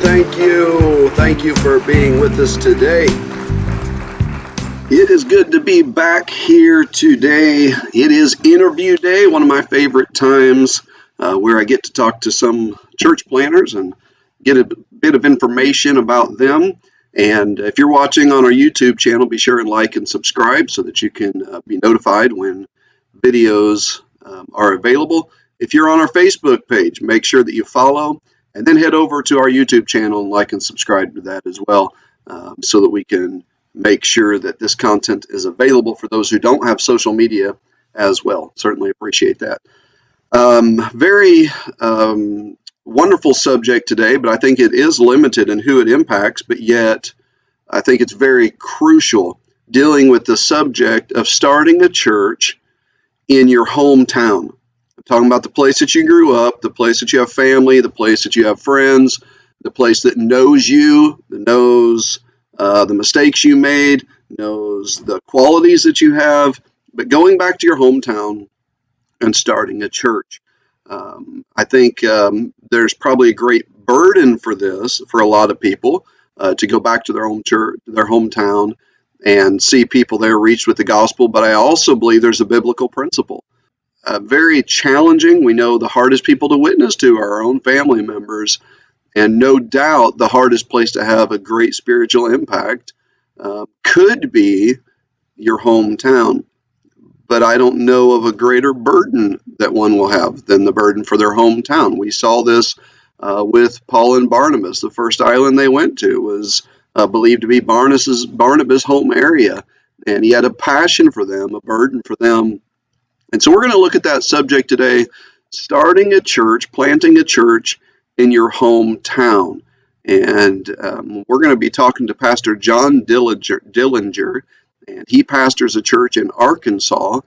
Thank you. Thank you for being with us today. It is good to be back here today. It is interview day, one of my favorite times where I get to talk to some church planners and get a bit of information about them. And if you're watching on our YouTube channel, be sure and like and subscribe so that you can be notified when videos are available. If you're on our Facebook page, make sure that you follow and then head over to our YouTube channel and like and subscribe to that as well, so that we can make sure that this content is available for those who don't have social media as well. Certainly appreciate that. Very wonderful subject today, but I think it is limited in who it impacts, but yet I think it's very crucial, dealing with the subject of starting a church in your hometown. I'm talking about the place that you grew up, the place that you have family, the place that you have friends, the place that knows you, that knows the mistakes you made, knows the qualities that you have, but going back to your hometown and starting a church. I think there's probably a great burden for this for a lot of people to go back to their home church, their hometown, and see people there reached with the gospel. But I also believe there's a biblical principle. Very challenging. We know the hardest people to witness to are our own family members, and no doubt the hardest place to have a great spiritual impact could be your hometown. But I don't know of a greater burden that one will have than the burden for their hometown. We saw this with Paul and Barnabas. The first island they went to was believed to be Barnabas' home area, and he had a passion for them, a burden for them. And so we're going to look at that subject today, starting a church, planting a church in your hometown. And we're going to be talking to Pastor John Dillinger, and he pastors a church in Arkansas.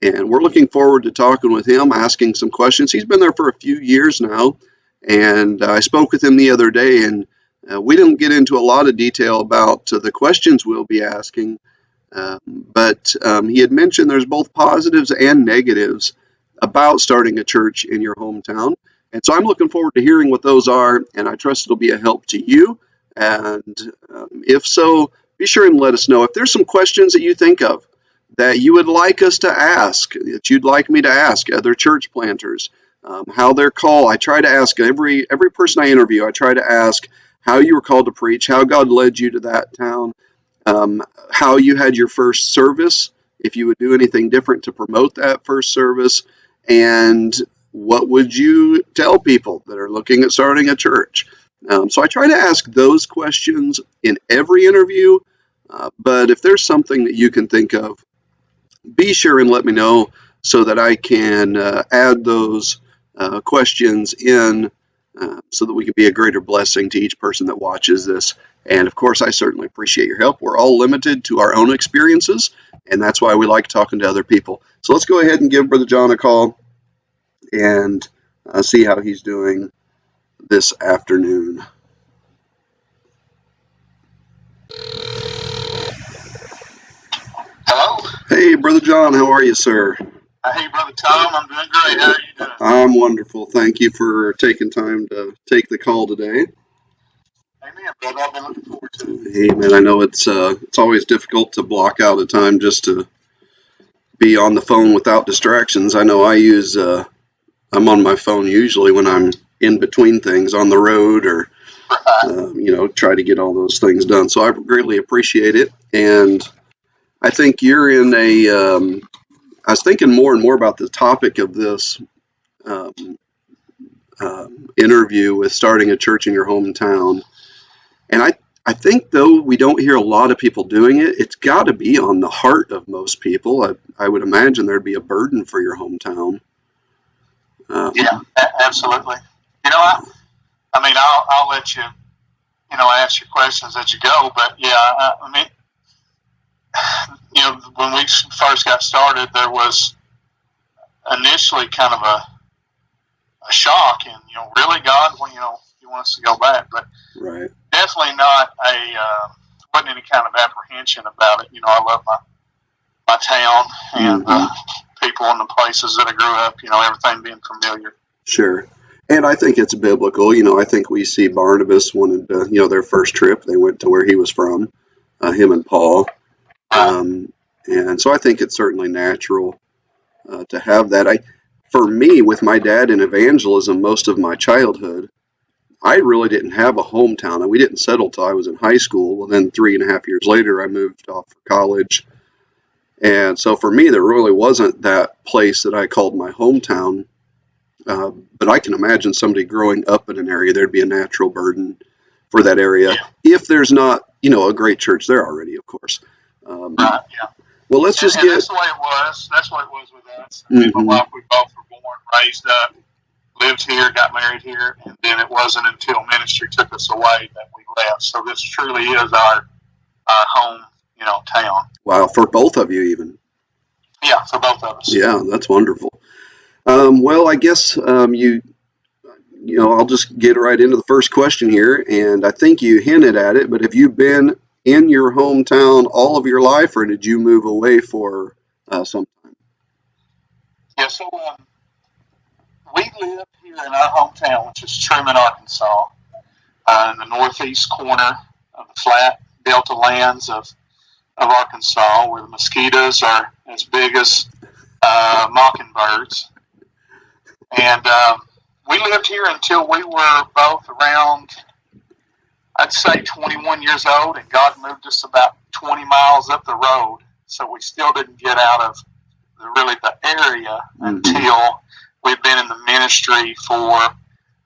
And we're looking forward to talking with him, asking some questions. He's been there for a few years now, and I spoke with him the other day, and we didn't get into a lot of detail about the questions we'll be asking. But he had mentioned there's both positives and negatives about starting a church in your hometown. And so I'm looking forward to hearing what those are, and I trust it'll be a help to you. And if so, be sure and let us know. If there's some questions that you think of that you would like us to ask, that you'd like me to ask other church planters, how they're called. I try to ask every person I interview, I try to ask how you were called to preach, how God led you to that town, how you had your first service, if you would do anything different to promote that first service, and what would you tell people that are looking at starting a church? So I try to ask those questions in every interview, but if there's something that you can think of, be sure and let me know so that I can add those questions in so that we can be a greater blessing to each person that watches this. And of course, I certainly appreciate your help. We're all limited to our own experiences, and that's why we like talking to other people. So let's go ahead and give Brother John a call and see how he's doing this afternoon. Hello? Hey, Brother John, how are you, sir? Hey, Brother Tom, I'm doing great. How are you doing? I'm wonderful. Thank you for taking time to take the call today. Amen, brother. I've been looking forward to it. Hey, man, I know it's always difficult to block out a time just to be on the phone without distractions. I know I'm on my phone usually when I'm in between things on the road or, try to get all those things done. So I greatly appreciate it. And I think you're in I was thinking more and more about the topic of this interview with starting a church in your hometown. And I think, though we don't hear a lot of people doing it, it's got to be on the heart of most people. I would imagine there'd be a burden for your hometown. Yeah, absolutely. I mean, I'll let you, ask your questions as you go. But yeah, I mean, when we first got started, there was initially kind of a shock, and really, God, you want us to go back, but Right. Definitely not wasn't any kind of apprehension about it. I love my town and people and the places that I grew up. Everything being familiar. Sure. And I think it's biblical. I think we see Barnabas wanted to, their first trip, they went to where he was from, him and Paul. Right. And so I think it's certainly natural to have that. For me, with my dad in evangelism, most of my childhood, I really didn't have a hometown. And we didn't settle till I was in high school. Well, then 3.5 years later, I moved off for college. And so for me, there really wasn't that place that I called my hometown. But I can imagine somebody growing up in an area, there'd be a natural burden for that area. Yeah. If there's not, a great church there already, of course. Right. Yeah. Well, let's just And get. that's the way it was. That's what it was with us. Me and my wife, we both were born, raised up, lived here, got married here, and then it wasn't until ministry took us away that we left. So this truly is our home, town. Wow, for both of you even. Yeah, for both of us. Yeah, that's wonderful. Well, I guess I'll just get right into the first question here, and I think you hinted at it, but have you been in your hometown all of your life, or did you move away for some time? Yeah, so we live here in our hometown, which is Truman, Arkansas, in the northeast corner of the flat delta lands of Arkansas, where the mosquitoes are as big as mockingbirds. And we lived here until we were both around, I'd say, 21 years old, and God moved us about 20 miles up the road. So we still didn't get out of the area until we'd been in the ministry for,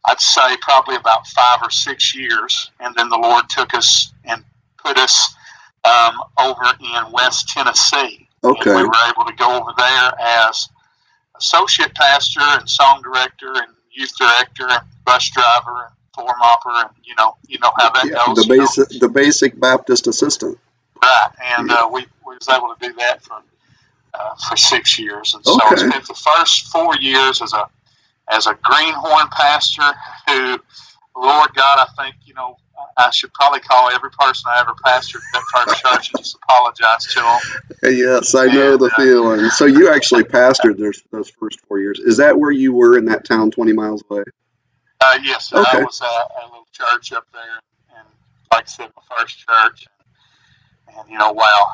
I'd say, probably about 5 or 6 years. And then the Lord took us and put us over in West Tennessee. Okay. And we were able to go over there as associate pastor and song director and youth director and bus driver and floor mopper, and you know how that goes. The basic Baptist assistant. Right, and we was able to do that for 6 years, and so Okay. I spent the first 4 years as a greenhorn pastor who, Lord God, I think I should probably call every person I ever pastored at that first church and just apologize to them. Yes, I know the feeling. So you actually pastored those first 4 years. Is that where you were in that town 20 miles away? Yes, sir. Okay. I was at a little church up there, and like I said, my first church. And wow,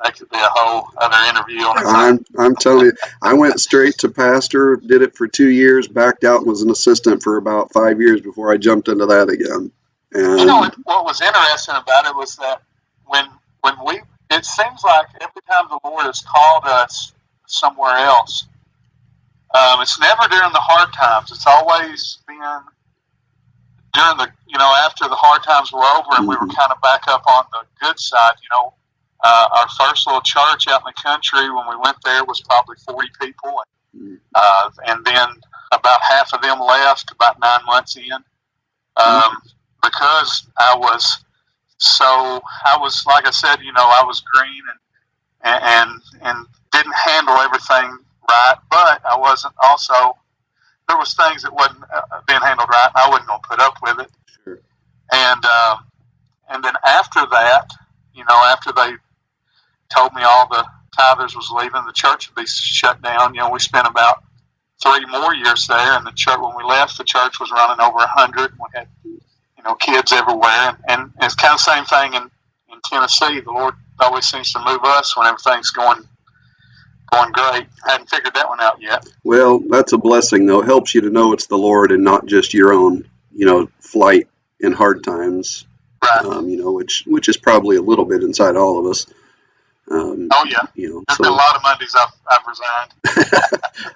that could be a whole other interview on its own. I'm telling you, I went straight to pastor, did it for 2 years, backed out, and was an assistant for about 5 years before I jumped into that again. And What was interesting about it was that when it seems like every time the Lord has called us somewhere else, it's never during the hard times. It's always been during the after the hard times were over and we were kind of back up on the good side. Our first little church out in the country when we went there was probably 40 people, and then about half of them left about 9 months in, because I was like I said, I was green and didn't handle everything right, but I wasn't also. There was things that wasn't being handled right, and I wasn't going to put up with it. Sure. And then after that, after they told me all the tithers was leaving, the church would be shut down. We spent about 3 more years there, and the church, when we left, the church was running over 100. We had kids everywhere, and it's kind of the same thing in Tennessee. The Lord always seems to move us when everything's going great. I hadn't figured that one out yet. Well, that's a blessing, though. It helps you to know it's the Lord and not just your own, flight in hard times. Right. Which is probably a little bit inside all of us. Oh yeah. There's been a lot of Mondays I've resigned.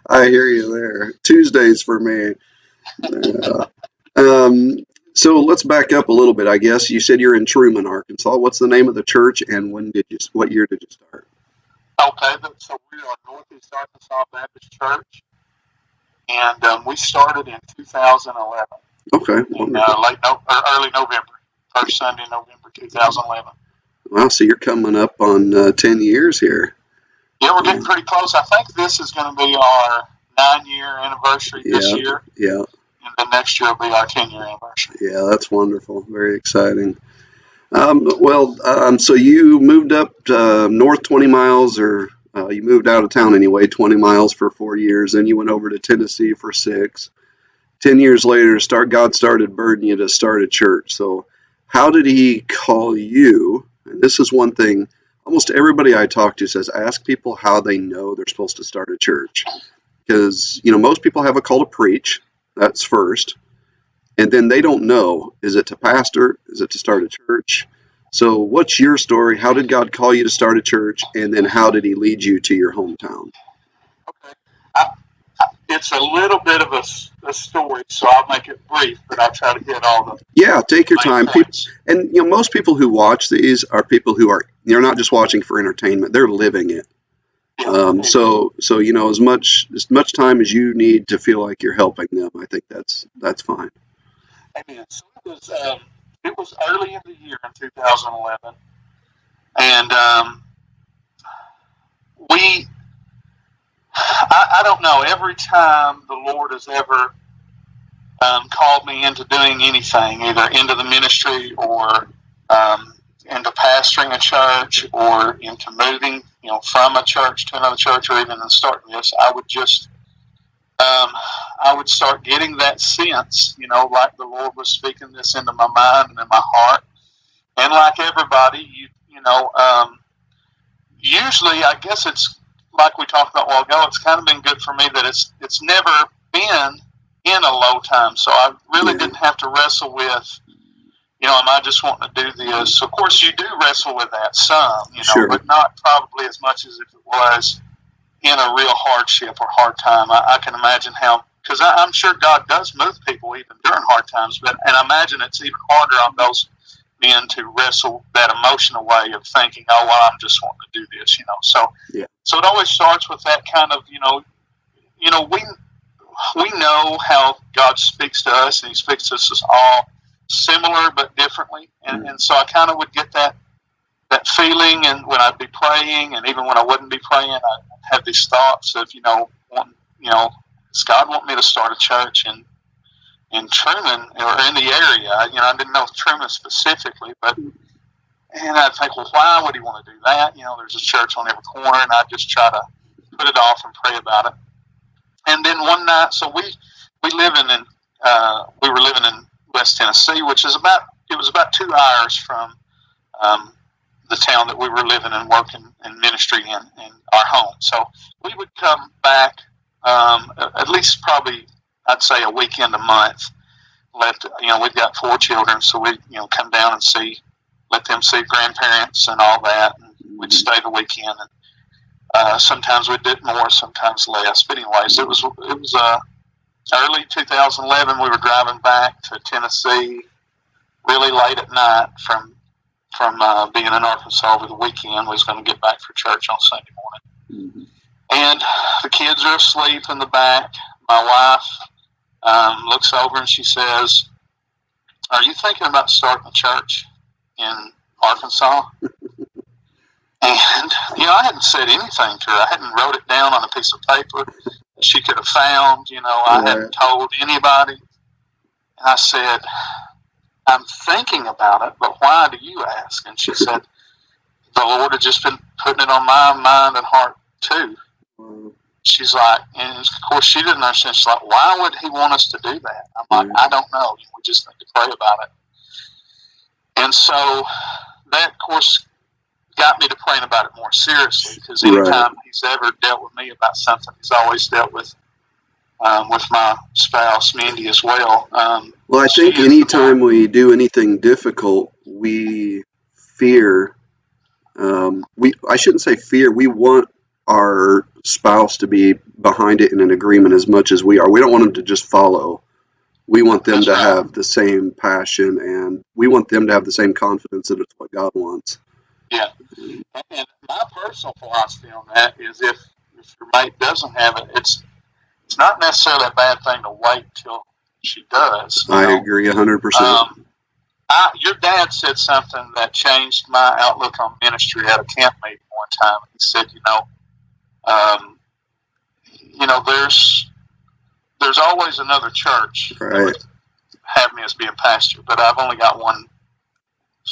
I hear you there. Tuesdays for me. So let's back up a little bit. I guess you said you're in Truman, Arkansas. What's the name of the church, and what year did you start? Okay, so we are Northeast Arkansas Baptist Church, and we started in 2011. Okay, in early November, first Sunday in November 2011. Wow, so you're coming up on 10 years here. Yeah, we're getting pretty close. I think this is going to be our 9-year anniversary this year. Yeah. And then next year will be our 10-year anniversary. Yeah, that's wonderful. Very exciting. So you moved up north 20 miles, or you moved out of town anyway, 20 miles for 4 years. Then you went over to Tennessee for 6. 10 years later, God started burdening you to start a church. So how did he call you? And this is one thing almost everybody I talk to says, ask people how they know they're supposed to start a church. Because, most people have a call to preach. That's first. And then they don't know, is it to pastor? Is it to start a church? So what's your story? How did God call you to start a church? And then how did he lead you to your hometown? Okay. It's a little bit of a story, so I'll make it brief, but I'll try to hit all the Yeah, take your main time. points. And most people who watch these are people who they're not just watching for entertainment, they're living it. Yeah. So as much time as you need to feel like you're helping them, I think that's fine. Amen. So it was early in the year in 2011, and I don't know, every time the Lord has ever called me into doing anything, either into the ministry or into pastoring a church or into moving, from a church to another church, or even in starting this, I would start getting that sense, like the Lord was speaking this into my mind and in my heart. And like everybody, usually, I guess it's like we talked about a while ago. It's kind of been good for me that it's never been in a low time, so I really didn't have to wrestle with, am I just wanting to do this? So of course, you do wrestle with that some, Sure. but not probably as much as if it was in a real hardship or hard time. I can imagine how, because I'm sure God does move people even during hard times, and I imagine it's even harder on those men to wrestle that emotion away of thinking, oh, well, I'm just wanting to do this, So it always starts with that kind of, we know how God speaks to us, and He speaks to us all similar but differently, and so I kind of would get that feeling, and when I'd be praying, and even when I wouldn't be praying, I'd have these thoughts of, does God want me to start a church in Truman or in the area? I didn't know Truman specifically, but, and I'd think, well, why would He want to do that? There's a church on every corner, and I'd just try to put it off and pray about it. And then one night, so we were living in West Tennessee, which is about 2 hours from the town that we were living and working and ministry in our home. So we would come back at least probably, I'd say, a weekend a month. We've got 4 children, so we come down and let them see grandparents and all that, and we'd stay the weekend. And sometimes we'd do more, sometimes less. But anyways, it was early 2011. We were driving back to Tennessee really late at night from being in Arkansas over the weekend. We was going to get back for church on Sunday morning. Mm-hmm. And the kids are asleep in the back. My wife looks over and she says, "Are you thinking about starting a church in Arkansas?" And, I hadn't said anything to her. I hadn't wrote it down on a piece of paper that she could have found. I hadn't told anybody. And I said, "I'm thinking about it, but why do you ask?" And she said, "The Lord had just been putting it on my mind and heart too." She's like, and of course she didn't understand. She's like, "Why would He want us to do that?" I'm like, "I don't know. We just need to pray about it." And so that, of course, got me to praying about it more seriously, because anytime He's ever dealt with me about something, He's always dealt with my spouse, Mindy, as well. Well, I think anytime we do anything difficult, we fear. I shouldn't say fear. We want our spouse to be behind it in an agreement as much as we are. We don't want them to just follow. We want them to have the same passion, and we want them to have the same confidence that it's what God wants. Yeah. And my personal philosophy on that is if your mate doesn't have it, it's not necessarily a bad thing to wait till she does. I agree 100%. Your dad said something that changed my outlook on ministry at a camp meeting one time. He said, there's always another church that would have me as being pastor, but I've only got one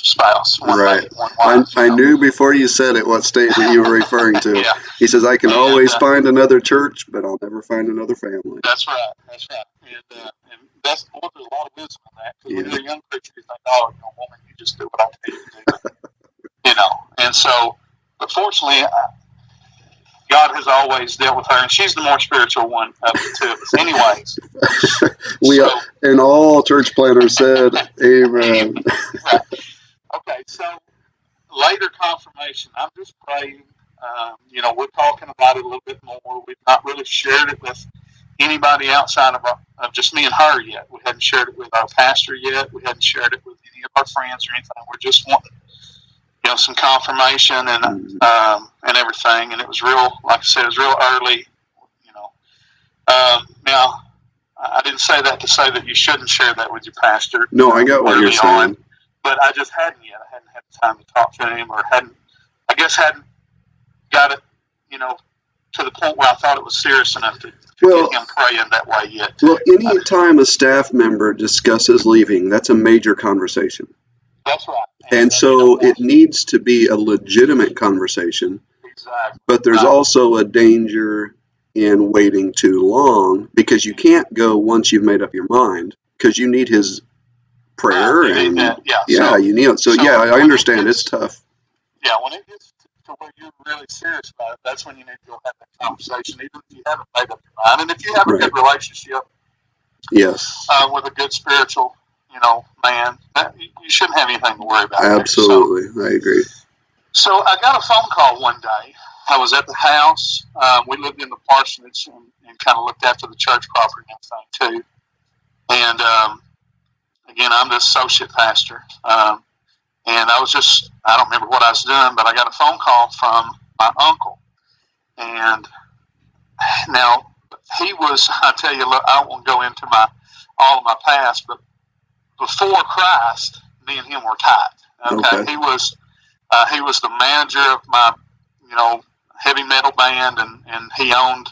spouse, one Right. mate, one wife. I knew before you said it what statement you were referring to. Yeah. He says, I can And, always find another church, but I'll never find another family. That's right. That's right. And that's boy, there's a lot of wisdom in that. Because when Yeah. you're a young preacher, you think, oh, woman, you just do what I tell you to do. And so, but fortunately, God has always dealt with her, and she's the more spiritual one of the two of us. Anyways, And all church planners said, amen. Right. Okay, so later confirmation, I'm just praying. We're talking about it a little bit more. We've not really shared it with anybody outside of just me and her yet. We hadn't shared it with our pastor yet. We hadn't shared it with any of our friends or anything. We're just wanting, some confirmation and everything. And it was real, like I said, it was real early. Now, I didn't say that to say that you shouldn't share that with your pastor. No, I got what you're saying. But I just hadn't yet. I hadn't had time to talk to him, or hadn't got it, to the point where I thought it was serious enough to get him praying that way yet. Well, any time a staff member discusses leaving, that's a major conversation. That's right. And so it needs to be a legitimate conversation. Exactly. But there's also a danger in waiting too long, because you can't go once you've made up your mind, because you need his prayer you need it. So I understand it's tough. Yeah, when it gets to where you're really serious about it, that's when you need to go have that conversation, even if you haven't made up your mind. And if you have a good relationship, yes, with a good spiritual, man, you shouldn't have anything to worry about. Absolutely, I agree. So I got a phone call one day. I was at the house. We lived in the parsonage and kind of looked after the church property and everything too. And again, I'm the associate pastor. And I don't remember what I was doing, but I got a phone call from my uncle. And now he was, I tell you, look, I won't go into all of my past, but before Christ, me and him were tight. Okay. He was the manager of my, heavy metal band, and he owned,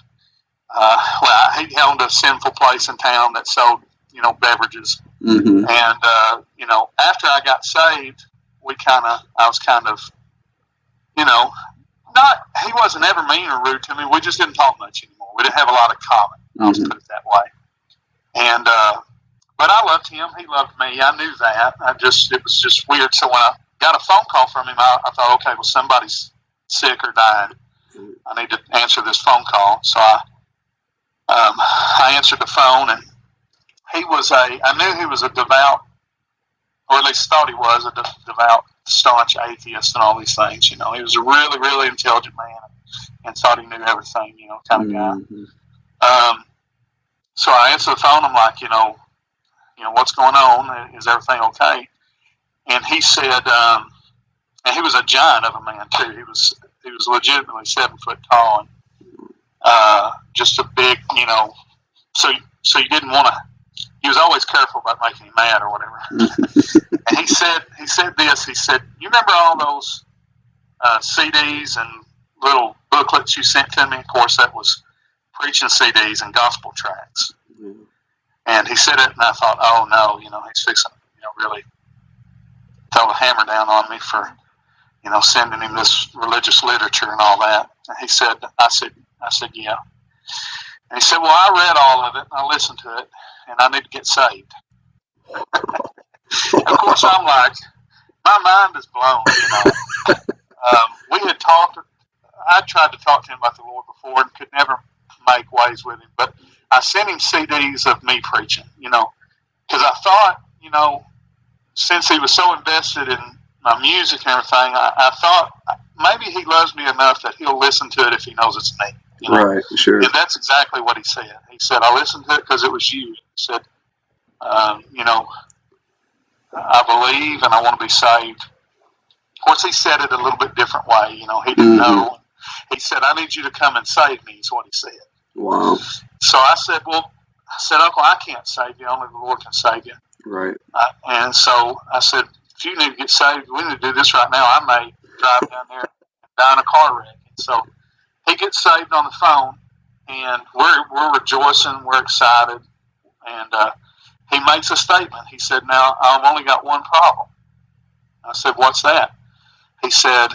he owned a sinful place in town that sold, beverages. Mm-hmm. And, after I got saved, I was kind of, he wasn't ever mean or rude to me. We just didn't talk much anymore. We didn't have a lot of common. I'll put it that way. And, but I loved him. He loved me. I knew that. It was just weird. So when I got a phone call from him, I thought, okay, well, somebody's sick or dying. I need to answer this phone call. So I answered the phone, and I knew he was a devout, or at least thought he was a devout, staunch atheist and all these things. He was a really, really intelligent man and thought he knew everything, kind of guy. Mm-hmm. So I answered the phone. I'm like, what's going on? Is everything okay? And he said, and he was a giant of a man too. He was legitimately 7 foot tall, and just a big, so you didn't want to. He was always careful about making him mad or whatever. And he said this. He said, "You remember all those CDs and little booklets you sent to me? Of course, that was preaching CDs and gospel tracts." Mm-hmm. And he said it, and I thought, "Oh no, he's fixing, really throw a hammer down on me for, sending him this religious literature and all that." And he said, I said, "Yeah." And he said, "Well, I read all of it, and I listened to it, and I need to get saved." Of course, I'm like, my mind is blown. We had talked. I tried to talk to him about the Lord before and could never make ways with him. But I sent him CDs of me preaching, because I thought, since he was so invested in my music and everything, I thought maybe he loves me enough that he'll listen to it if he knows it's me. Right, sure. And that's exactly what he said. He said, "I listened to it because it was you." He said, "I believe and I want to be saved." Of course, he said it a little bit different way. He didn't know. He said, "I need you to come and save me," is what he said. Wow. So I said, "Uncle, I can't save you. Only the Lord can save you." Right. And so I said, "If you need to get saved, we need to do this right now. I may drive down there and die in a car wreck." And so he gets saved on the phone, and we're rejoicing. We're excited. And he makes a statement. He said, "Now, I've only got one problem." I said, "What's that?" He said,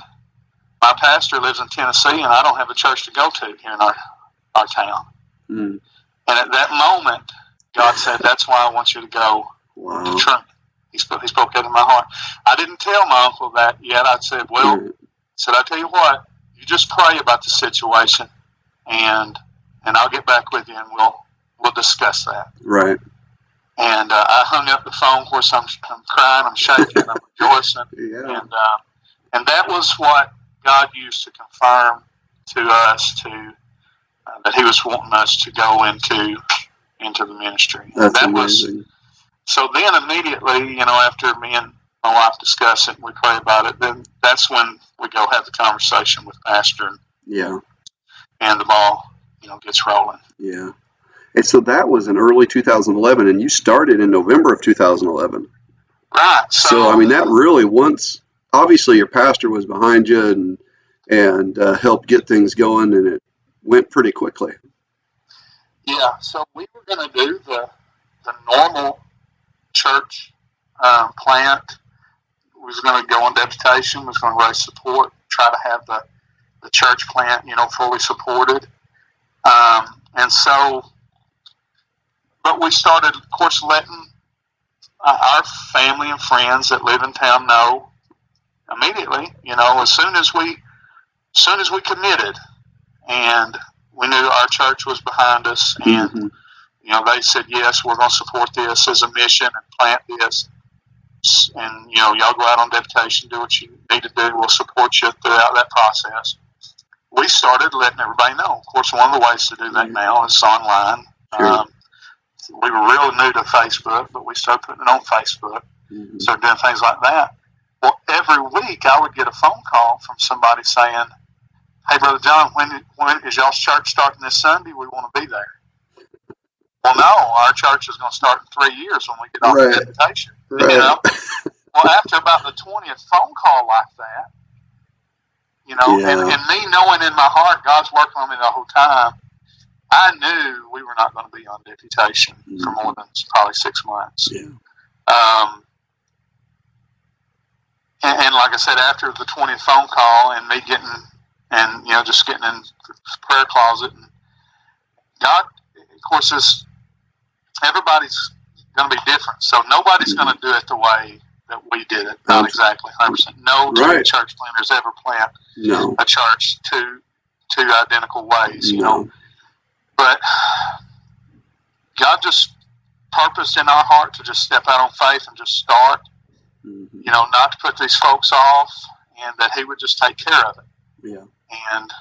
"My pastor lives in Tennessee, and I don't have a church to go to here in our town." Mm. And at that moment, God said, "That's why I want you to go to Truman." He spoke that in my heart. I didn't tell my uncle that yet. I said, "Well," I tell you what, you just pray about the situation, and I'll get back with you, and we'll discuss that." Right. And I hung up the phone. Of course, I'm crying, I'm shaking, I'm rejoicing, Yeah. and that was what God used to confirm to us that He was wanting us to go into the ministry. That's that amazing. So then immediately, after me and my wife discuss it, and we pray about it, then that's when we go have the conversation with Pastor, and the ball, gets rolling. Yeah. And so that was in early 2011, and you started in November of 2011. Right. So I mean, that really obviously your pastor was behind you and helped get things going, and it went pretty quickly. Yeah. So we were going to do the normal church plant. We was going to go on deputation. We was going to raise support, try to have the church plant, fully supported. And so, but we started, of course, letting our family and friends that live in town know immediately. As soon as we committed, and we knew our church was behind us, and they said, "Yes, we're going to support this as a mission and plant this. And y'all go out on deputation, do what you need to do. We'll support you throughout that process." We started letting everybody know. Of course, one of the ways to do that now is online. Sure. We were real new to Facebook, but we started putting it on Facebook. Started doing things like that. Well, every week I would get a phone call from somebody saying, "Hey, Brother John, when is y'all's church starting this Sunday? We want to be there." Well, no, our church is going to start in 3 years when we get off the deputation. Right. Well, after about the 20th phone call like that, and me knowing in my heart God's working on me the whole time, I knew we were not going to be on deputation for more than probably 6 months. Yeah. And like I said, after the 20th phone call and me just getting in the prayer closet, and God, of course, everybody's going to be different. So nobody's going to do it the way that we did it. Not exactly 100%. No two church planters ever plant a church two identical ways, But God just purposed in our heart to just step out on faith and just start, not to put these folks off, and that He would just take care of it. Yeah. And,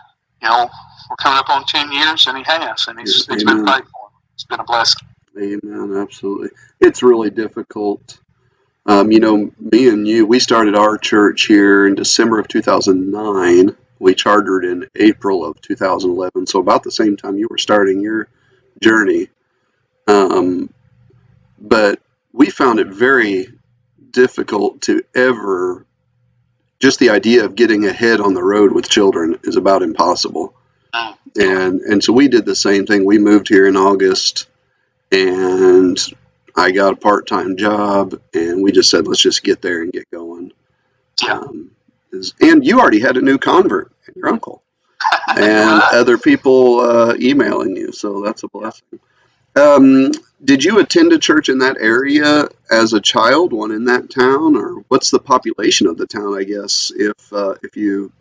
we're coming up on 10 years, and He has, and He's been faithful. It's been a blessing. Amen. Absolutely. It's really difficult. Me and you, we started our church here in December of 2009. We chartered in April of 2011. So about the same time you were starting your journey. But we found it very difficult to ever, just the idea of getting ahead on the road with children is about impossible. And so we did the same thing. We moved here in August, and I got a part-time job, and we just said, let's just get there and get going. Yeah. And you already had a new convert, your uncle, and other people emailing you, so that's a blessing. Did you attend a church in that area as a child, one in that town, or what's the population of the town, I guess, if you,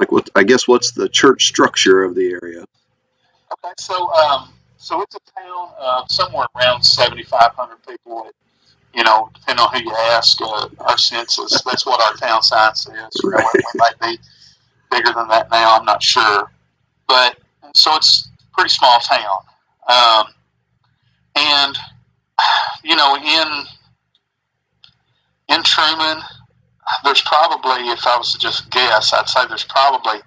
what's the church structure of the area? Okay, so it's a town of somewhere around 7,500 people. Depending on who you ask, our census, that's what our town sign says. We might be bigger than that now, I'm not sure. But, so it's a pretty small town. And, in Truman, there's probably, if I was to just guess, I'd say there's probably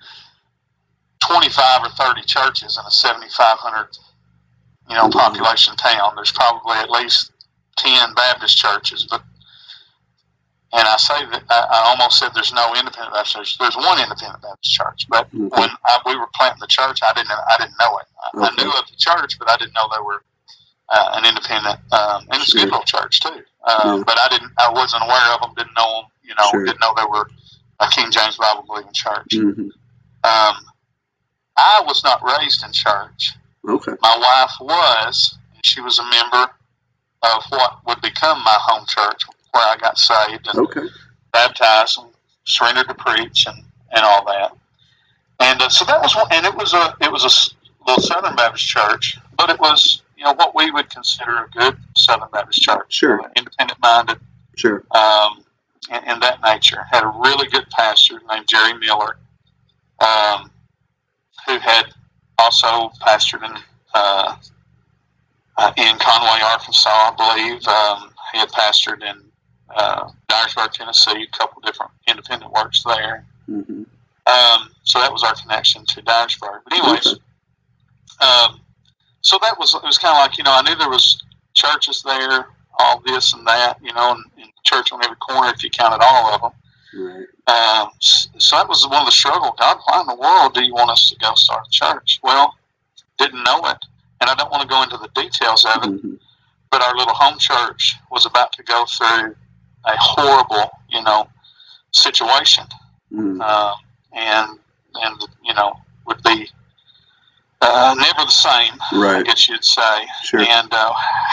25 or 30 churches in a 7,500, population town. There's probably at least 10 Baptist churches, and I say that I almost said there's no independent Baptist church. There's one independent Baptist church, but when we were planting the church, I didn't know it. I knew of the church, but I didn't know they were an independent, and it's a good little church too. But I wasn't aware of them, didn't know them, Sure. didn't know they were a King James Bible believing church. Mm-hmm. I was not raised in church. Okay. My wife was, and she was a member of what would become my home church, where I got saved and baptized and surrendered to preach and all that. And so that was, and it was a little Southern Baptist church, but it was what we would consider a good Southern Baptist church, Sure. Independent minded, sure, and that nature. Had a really good pastor named Jerry Miller, who had also pastored in Conway, Arkansas, I believe. He had pastored in Dyersburg, Tennessee, a couple different independent works there. Mm-hmm. So that was our connection to Dyersburg. But anyways, so it was kind of like, I knew there was churches there, all this and that, and church on every corner if you counted all of them. Right. So that was one of the struggles. God, why in the world do you want us to go start a church? Well, didn't know it, and I don't want to go into the details of it, Mm-hmm. but our little home church was about to go through a horrible, situation, Mm-hmm. and would be never the same, right. I guess you'd say. Sure. And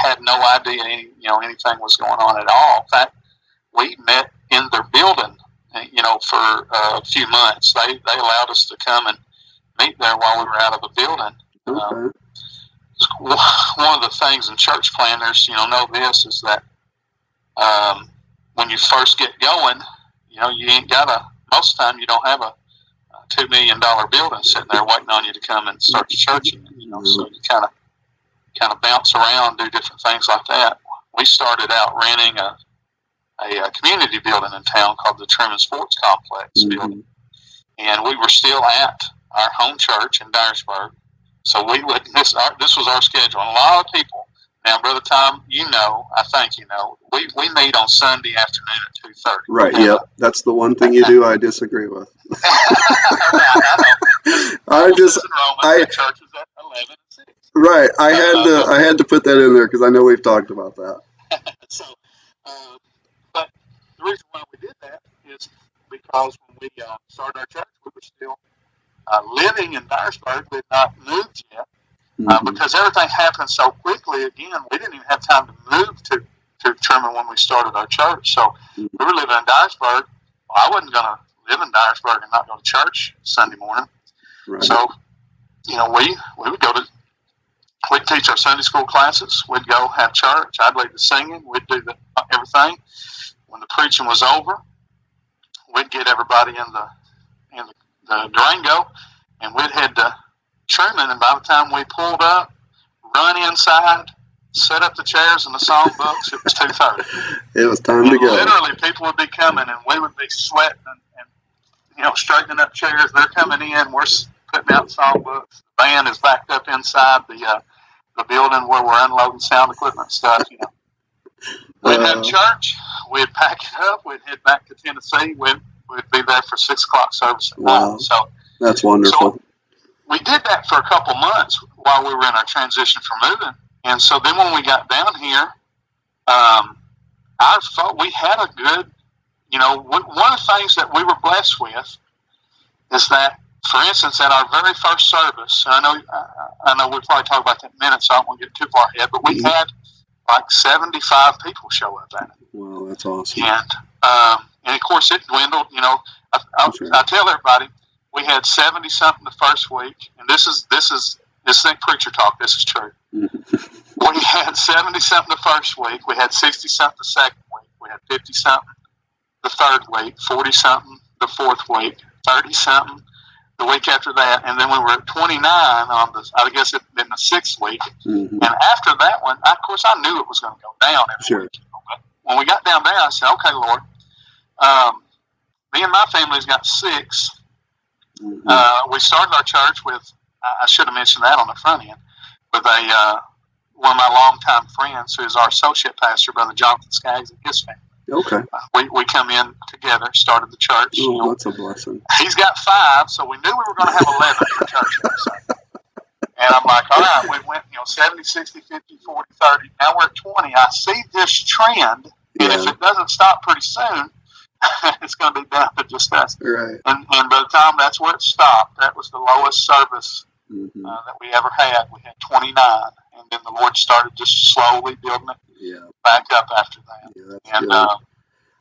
had no idea anything was going on at all. In fact, we met in their building, for a few months. They allowed us to come and meet there while we were out of the building. Okay. One of the things in church planners, know this, is that when you first get going, you ain't got most of the time you don't have a $2 million building sitting there waiting on you to come and start your church in, so you kind of bounce around, do different things like that. We started out renting a community building in town called the Truman Sports Complex building, and we were still at our home church in Dyersburg. So we would this was our schedule. And a lot of people now, Brother Tom, I think we meet on Sunday afternoon at 2:30. Right. Yep. That's the one thing you do I disagree with. I church is at 11 and 6. Right. I had to put that in there because I know we've talked about that. So, but the reason why we did that is because when we started our church, we were still living in Dyersburg. We had not moved yet, because everything happened so quickly. Again, we didn't even have time to move to Truman when we started our church. So we were living in Dyersburg. Well, I wasn't going to live in Dyersburg and not go to church Sunday morning. Right. So, we would go to, we'd teach our Sunday school classes. We'd go have church. I'd lead the singing. We'd do everything. When the preaching was over, we'd get everybody in the Durango, and we'd head to Truman. And by the time we pulled up, run inside, set up the chairs and the song books, it was 2:30. It was time to go. Literally, people would be coming, and we would be sweating and straightening up chairs. They're coming in. We're putting out song books. The band is backed up inside the building where we're unloading sound equipment and stuff. We'd have church. We'd pack it up. We'd head back to Tennessee. We'd be there for 6 o'clock service at night. So that's wonderful. So we did that for a couple months while we were in our transition for moving. And so then when we got down here, I thought we had a good, one of the things that we were blessed with is that, for instance, at our very first service, I know we'll probably talk about that in a minute, so I don't want to get too far ahead, but we had like 75 people show up at it. Wow, that's awesome. And of course it dwindled. I tell everybody, we had 70 something the first week, and this ain't preacher talk. This is true. We had 70 something the first week. We had 60 something the second week. We had 50 something the third week. 40 something the fourth week. 30 something the week after that, and then we were at 29 on the in the sixth week. And after that one, of course, I knew it was going to go down every week. But when we got down there, I said, "Okay, Lord, me and my family's got 6. We started our church with, I should have mentioned that on the front end, with one of my longtime friends who is our associate pastor, Brother Jonathan Skaggs, and his family. Okay. We come in together, started the church. Oh, that's a blessing. He's got 5, so we knew we were going to have 11 for church. And I'm like, all right, we went, 70, 60, 50, 40, 30. Now we're at 20. I see this trend, and if it doesn't stop pretty soon, it's going to be down to just us. Right. And by the time that's where it stopped, that was the lowest service that we ever had. We had 29, and then the Lord started just slowly building it back up after that. Yeah, that's And good.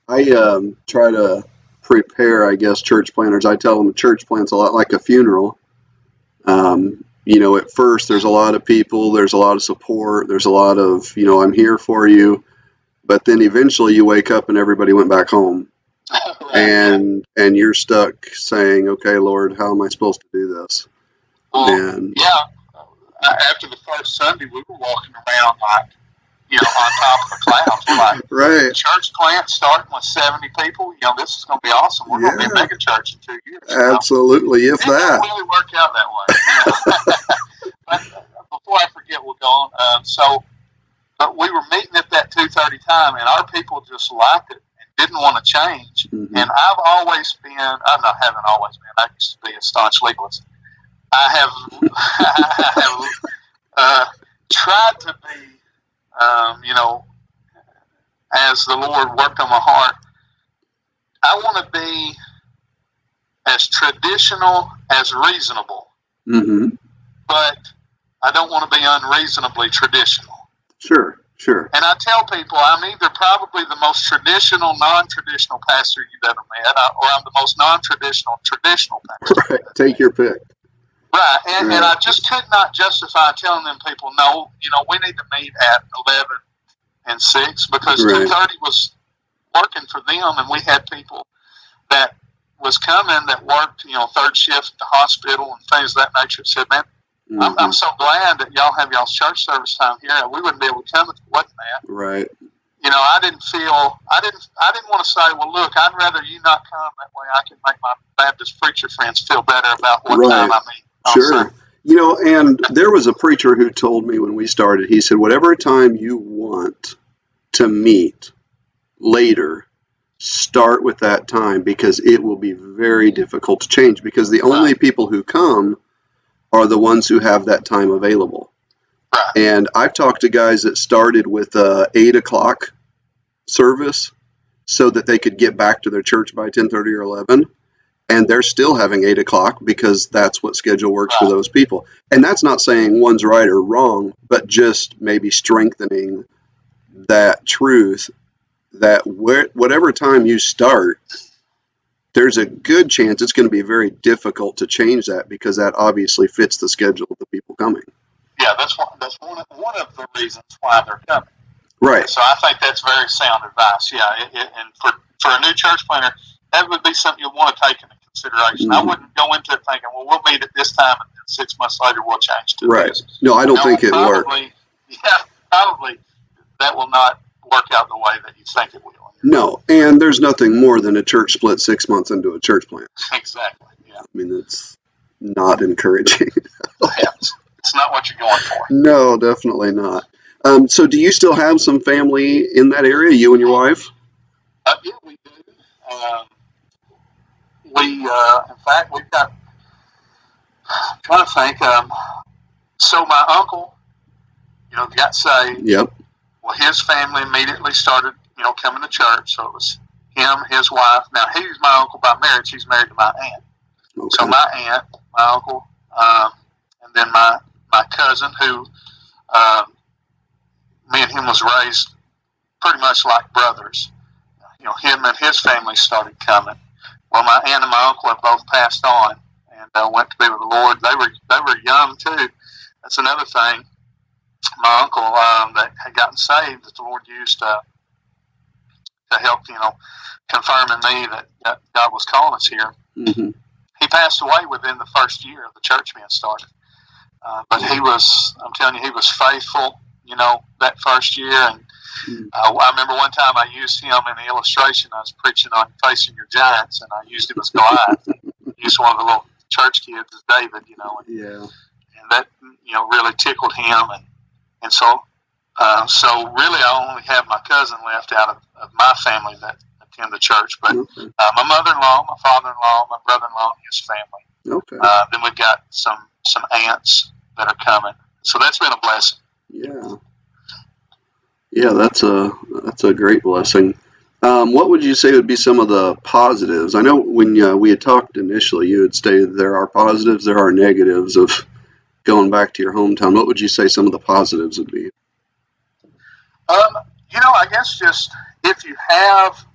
I try to prepare, I guess, church planners. I tell them a church plant's a lot like a funeral. At first there's a lot of people, there's a lot of support, there's a lot of, I'm here for you. But then eventually you wake up and everybody went back home. right, and you're stuck saying, okay, Lord, how am I supposed to do this? And after the first Sunday, we were walking around like, on top of the clouds. We're like, right, church plant starting with 70 people. This is going to be awesome. We're going to be a mega church in 2 years. Absolutely, if that. It didn't really work out that way. But before I forget, we're going. But we were meeting at that 2:30 time, and our people just liked it and didn't want to change. And I haven't always been. I used to be a staunch legalist. I have tried to be, as the Lord worked on my heart. I want to be as traditional as reasonable, but I don't want to be unreasonably traditional. Sure. And I tell people I'm either probably the most traditional, non-traditional pastor you've ever met, or I'm the most non-traditional, traditional pastor. Right. Take your pick. Right. And I just could not justify telling them people, no, we need to meet at 11 and 6 because 2:30 was working for them, and we had people that was coming that worked, third shift at the hospital and things of that nature. Said, man, I'm so glad that y'all have y'all's church service time here. We wouldn't be able to come if it wasn't that. Right. I didn't want to say, well, look, I'd rather you not come. That way I can make my Baptist preacher friends feel better about what time I meet. Sure. And there was a preacher who told me when we started, he said, whatever time you want to meet later, start with that time because it will be very difficult to change because the only people who come are the ones who have that time available. Right. And I've talked to guys that started with 8 o'clock service so that they could get back to their church by 10:30 or 11. And they're still having 8 o'clock because that's what schedule works for those people. And that's not saying one's right or wrong, but just maybe strengthening that truth that whatever time you start, there's a good chance it's going to be very difficult to change that because that obviously fits the schedule of the people coming. Yeah, that's one of the reasons why they're coming. Right. So I think that's very sound advice. Yeah, and for a new church planner, that would be something you'd want to take into consideration. I wouldn't go into it thinking, well, we'll meet at this time, and then 6 months later we'll change to this. No, I don't think it works. Yeah, probably that will not work out the way that you think it will. No, and there's nothing more than a church split 6 months into a church plant. Exactly. Yeah. I mean, it's not encouraging. It's not what you're going for. No, definitely not. So do you still have some family in that area, you and your wife? Yeah, we do. In fact, we've got, I'm trying to think, so my uncle, got saved. Yep. Well, his family immediately started, coming to church. So it was him, his wife. Now, he's my uncle by marriage. He's married to my aunt. Okay. So my aunt, my uncle, and then my cousin who, me and him was raised pretty much like brothers. Him and his family started coming. Well, my aunt and my uncle have both passed on and went to be with the Lord. They were young too. That's another thing. My uncle that had gotten saved that the Lord used to help, confirm in me that God was calling us here. Mm-hmm. He passed away within the first year of the church being started. But I'm telling you, he was faithful, that first year. And I remember one time I used him in the illustration. I was preaching on facing your giants, and I used him as Goliath. Used one of the little church kids as David, and that, really tickled him. And so really I only have my cousin left out of my family that attend the church. But my mother-in-law, my father-in-law, my brother-in-law, and his family. Okay. Then we've got some aunts that are coming. So that's been a blessing. Yeah. Yeah, that's a great blessing. What would you say would be some of the positives? I know when we had talked initially, you had stated there are positives, there are negatives of going back to your hometown. What would you say some of the positives would be? I guess just if you have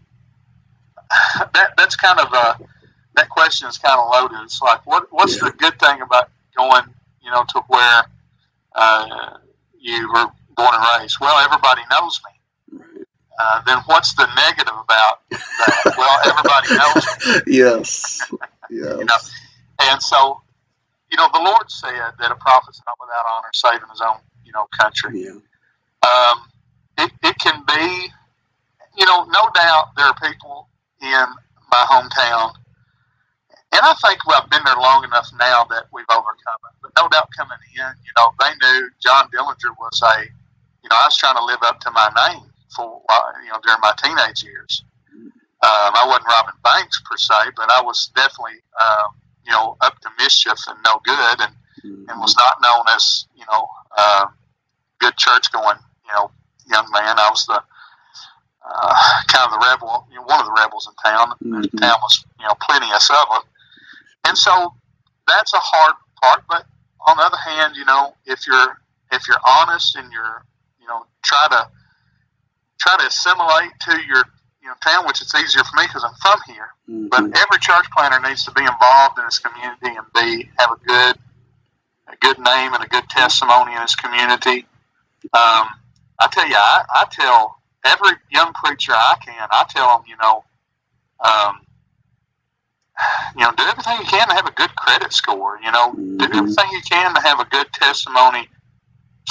that's kind of that question is kind of loaded. It's like, what's Yeah. the good thing about going, to where you were born and raised? Well, everybody knows me. Right. Then what's the negative about that? Well, everybody knows me. Yes. You know, Yes. and so the Lord said that a prophet's not without honor, save in his own country. Yeah. It can be, no doubt there are people in my hometown. And I think I've been there long enough now that we've overcome it. But no doubt coming in, they knew John Dillinger was I was trying to live up to my name for, during my teenage years. I wasn't robbing banks per se, but I was definitely, up to mischief and no good, and was not known as, good church going, young man. I was the kind of the rebel, one of the rebels in town. The town was, plenteous of them. And so that's a hard part. But on the other hand, if you're honest and you're, try to assimilate to your town, which it's easier for me because I'm from here. But every church planter needs to be involved in his community and have a good name and a good testimony in his community. I tell you, I tell every young preacher I tell them, do everything you can to have a good credit score. Do everything you can to have a good testimony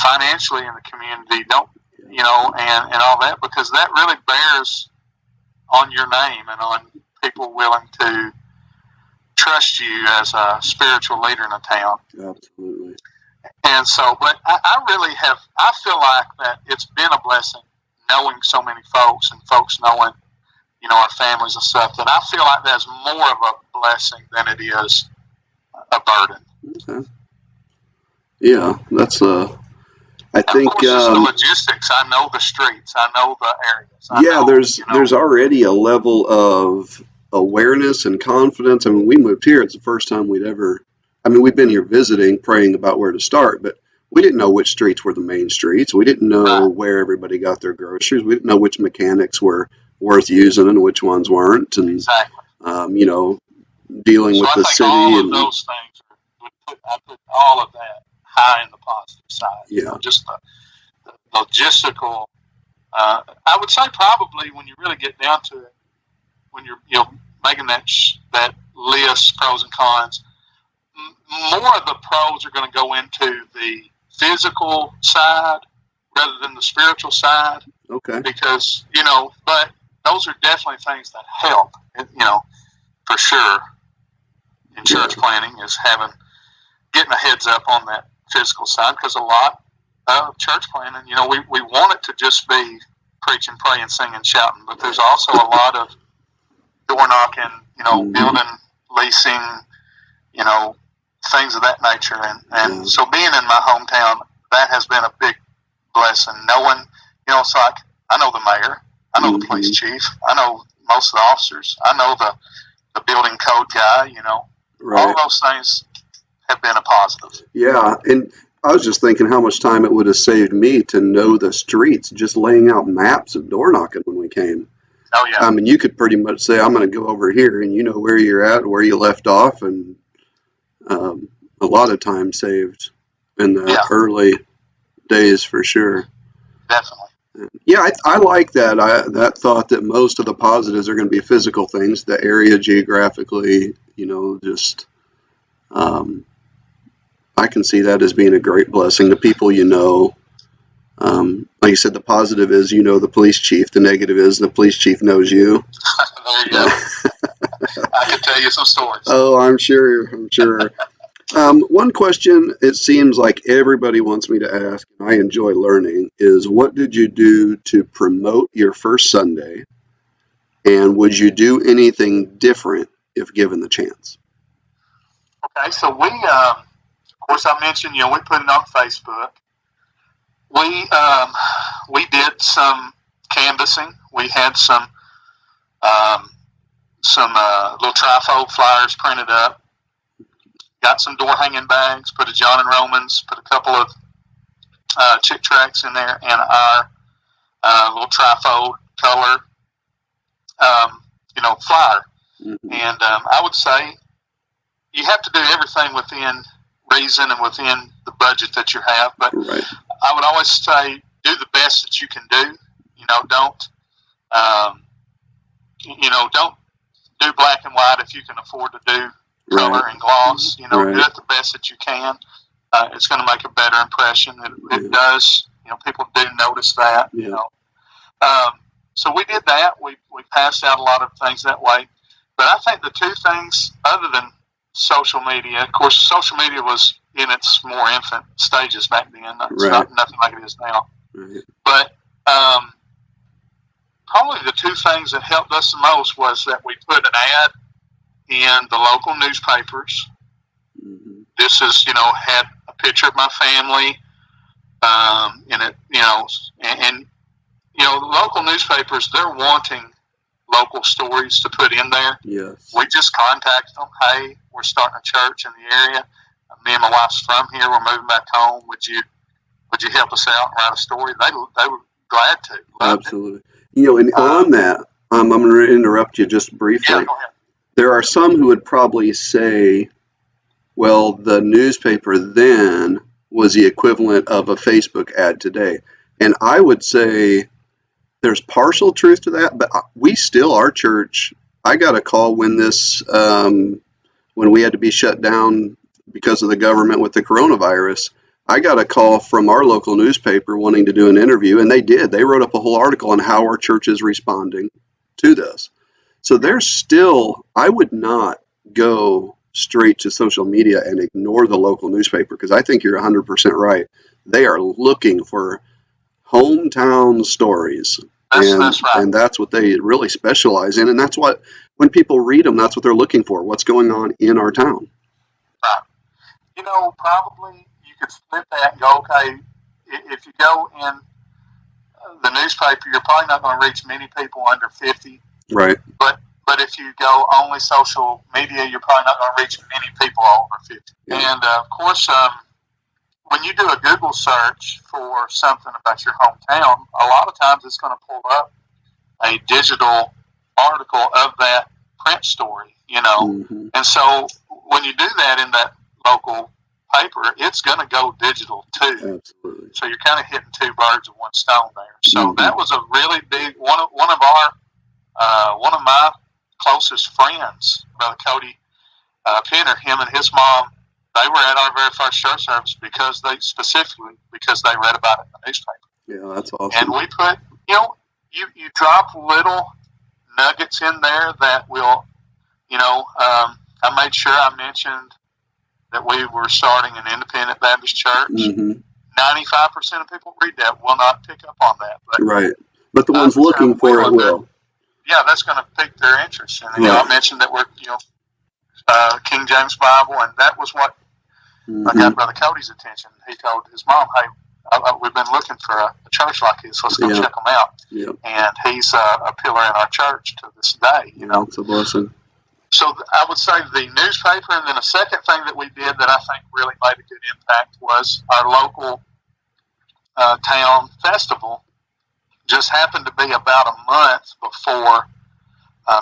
financially in the community. Don't, and all that, because that really bears on your name and on people willing to trust you as a spiritual leader in a town. Absolutely. And so, but I really I feel like that it's been a blessing knowing so many folks and folks knowing, our families and stuff, that I feel like that's more of a blessing than it is a burden. Okay. Yeah, that's I think. Of course, it's the logistics. I know the streets. I know the areas. There's already a level of awareness and confidence. I mean, we moved here. It's the first time we'd ever. I mean, we've been here visiting, praying about where to start, but we didn't know which streets were the main streets. We didn't know where everybody got their groceries. We didn't know which mechanics were worth using and which ones weren't. And exactly. Dealing with the city. All of those things I put all of that high in the positive side. Yeah. Just the logistical. I would say probably when you really get down to it, when you're making that list, pros and cons, more of the pros are going to go into the physical side rather than the spiritual side. Okay. Because, but those are definitely things that help, for sure in church planning is getting a heads up on that physical side, because a lot of church planning, we want it to just be preaching, praying, singing, shouting, but there's also a lot of door knocking, building, leasing, things of that nature. And so being in my hometown, that has been a big blessing. Knowing, it's like, I know the mayor, I know the police chief, I know most of the officers, I know the building code guy, all of those things have been a positive. Yeah, and I was just thinking how much time it would have saved me to know the streets, just laying out maps of door knocking when we came. Oh, yeah. I mean, you could pretty much say, I'm going to go over here, and you know where you're at, where you left off, and a lot of time saved in the early days for sure. Definitely. Yeah, I like that. That thought that most of the positives are going to be physical things, the area geographically, just I can see that as being a great blessing. The people like you said, the positive is the police chief. The negative is the police chief knows you. There you go. I can tell you some stories. Oh, I'm sure. One question it seems like everybody wants me to ask, and I enjoy learning, is what did you do to promote your first Sunday? And would you do anything different if given the chance? Okay, so we, of course, I mentioned, we put it on Facebook. We did some canvassing. We had some some little trifold flyers printed up. Got some door hanging bags. Put a John and Romans. Put a couple of Chick tracts in there, and our little trifold color, flyer. Mm-hmm. And I would say you have to do everything within reason and within the budget that you have. But right. I would always say do the best that you can do. Don't do black and white if you can afford to do color right. and gloss. Right. Do it the best that you can. It's going to make a better impression. It does. People do notice that. Yeah. So we did that. We passed out a lot of things that way. But I think the two things, other than social media, of course, social media was in its more infant stages back then. It's not nothing like it is now. Right. But probably the two things that helped us the most was that we put an ad in the local newspapers. Mm-hmm. This is, had a picture of my family in it, and the local newspapers, they're wanting local stories to put in there. Yes. We just contacted them. Hey, we're starting a church in the area. Me and my wife's from here. We're moving back home. Would you help us out and write a story? They were glad to. Absolutely. And on that, I'm going to interrupt you just briefly. Yeah, go ahead. There are some who would probably say, well, the newspaper then was the equivalent of a Facebook ad today. And I would say there's partial truth to that, but our church, I got a call when when we had to be shut down because of the government with the coronavirus. I got a call from our local newspaper wanting to do an interview, and they did. They wrote up a whole article on how our church is responding to this. So there's still, I would not go straight to social media and ignore the local newspaper, because I think you're 100% right. They are looking for hometown stories. That's right. And that's what they really specialize in. And that's what, when people read them, that's what they're looking for. What's going on in our town? Right. Probably you could split that and go, okay, if you go in the newspaper, you're probably not going to reach many people under 50. Right. But if you go only social media, you're probably not going to reach many people over 50. Yeah. And, of course, when you do a Google search for something about your hometown, a lot of times it's going to pull up a digital article of that print story, Mm-hmm. And so when you do that in that local paper, it's going to go digital too. Absolutely. So you're kind of hitting two birds with one stone there. So Mm-hmm. that was a really big one of my closest friends, Brother Cody Penner. Him and his mom, they were at our very first church service because they read about it in the newspaper. Yeah, that's awesome. And we put, you drop little nuggets in there that will, I made sure I mentioned that we were starting an independent Baptist church. Mm-hmm. 95% of people read that will not pick up on that. But, right. But the ones looking for it will. Yeah, that's going to pique their interest. And, right. I mentioned that we're, King James Bible, and that was what mm-hmm. got Brother Cody's attention. He told his mom, hey, we've been looking for a church like this. Let's go check them out. Yep. And he's a pillar in our church to this day. It's a blessing. So I would say the newspaper, and then a second thing that we did that I think really made a good impact was our local town festival. Just happened to be about a month before,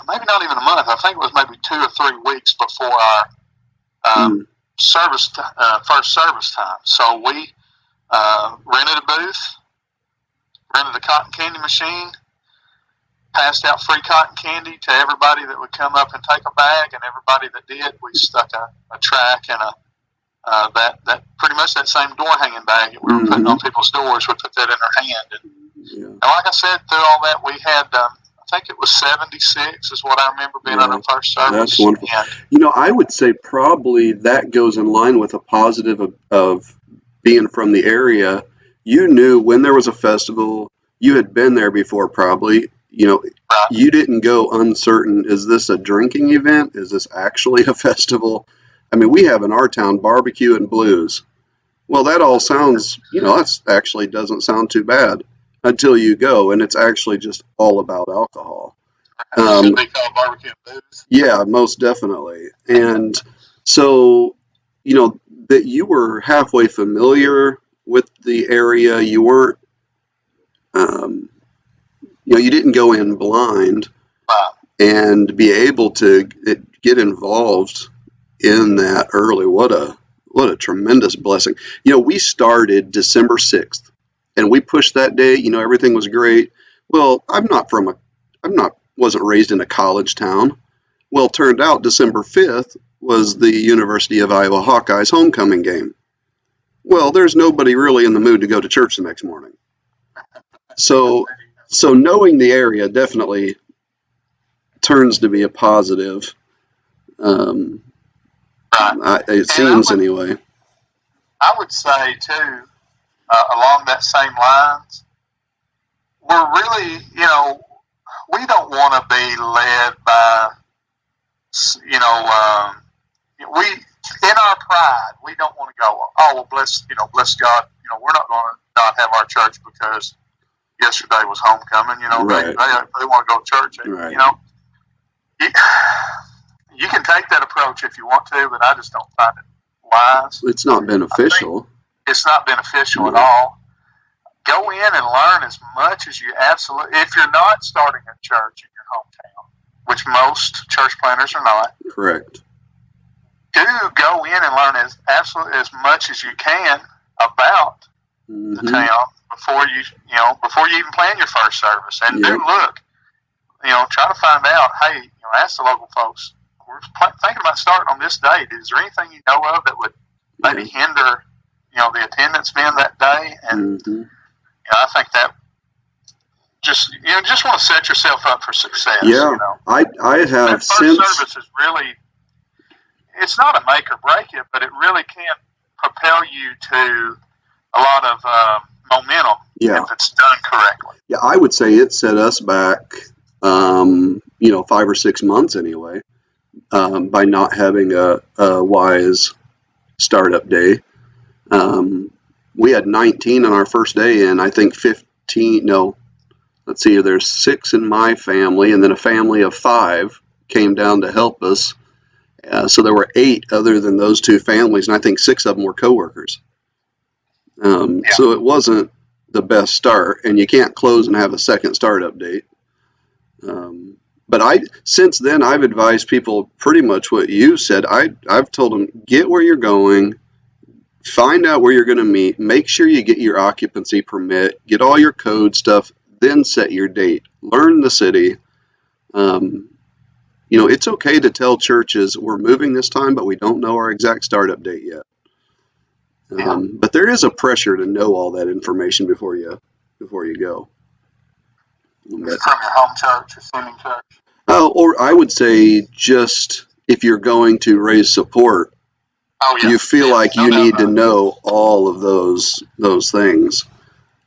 maybe not even a month. I think it was maybe 2 or 3 weeks before our first service time. So we rented a booth, rented a cotton candy machine, passed out free cotton candy to everybody that would come up and take a bag, and everybody that did, we stuck a track and that pretty much that same door hanging bag that we were putting on people's doors. We put that in their hand, and like I said, through all that, we had I think it was 76 is what I remember being on our first service. That's wonderful. And, I would say probably that goes in line with a positive of being from the area. You knew when there was a festival. You had been there before, probably. You didn't go uncertain. Is this a drinking event? Is this actually a festival? I mean, we have in our town barbecue and blues. Well, that all sounds, that actually doesn't sound too bad until you go, and it's actually just all about alcohol. It should be called barbecue and booze. Yeah, most definitely. And so, that you were halfway familiar with the area. You weren't, um, you didn't go in blind, and be able to get involved in that early. What a tremendous blessing. We started December 6th, and we pushed that day. Everything was great. Well, wasn't raised in a college town. Well, it turned out December 5th was the University of Iowa Hawkeyes homecoming game. Well, there's nobody really in the mood to go to church the next morning. So knowing the area definitely turns to be a positive. It seems anyway. I would say too, along that same lines, we're really, we don't want to be led by, we in our pride, we don't want to go, oh well, bless God, we're not going to not have our church because yesterday was homecoming. Right. They want to go to church. Right. You can take that approach if you want to, but I just don't find it wise. It's not beneficial. It's not beneficial at all. Go in and learn as much as you absolutely. If you're not starting a church in your hometown, which most church planners are not, correct. Do go in and learn as much as you can about the town before you even plan your first service. And do look, try to find out. Hey, ask the local folks. We're thinking about starting on this date. Is there anything you know of that would maybe hinder, the attendance being that day? And I think that just want to set yourself up for success. Yeah, I have that first service is really. It's not a make or break it, but it really can propel you to a lot of momentum if it's done correctly. Yeah, I would say it set us back, 5 or 6 months anyway, by not having a wise startup day. We had 19 on our first day, and I think 15. No, let's see. There's 6 in my family, and then a family of 5 came down to help us. So there were 8 other than those 2 families, and I think 6 of them were coworkers. So it wasn't the best start, and you can't close and have a second startup date. But since then, I've advised people pretty much what you said. I've told them, get where you're going, find out where you're going to meet, make sure you get your occupancy permit, get all your code stuff, then set your date. Learn the city. It's okay to tell churches we're moving this time, but we don't know our exact startup date yet. But there is a pressure to know all that information before you go. From your home church or sending church. Or I would say just if you're going to raise support, you feel like you need to know all of those things.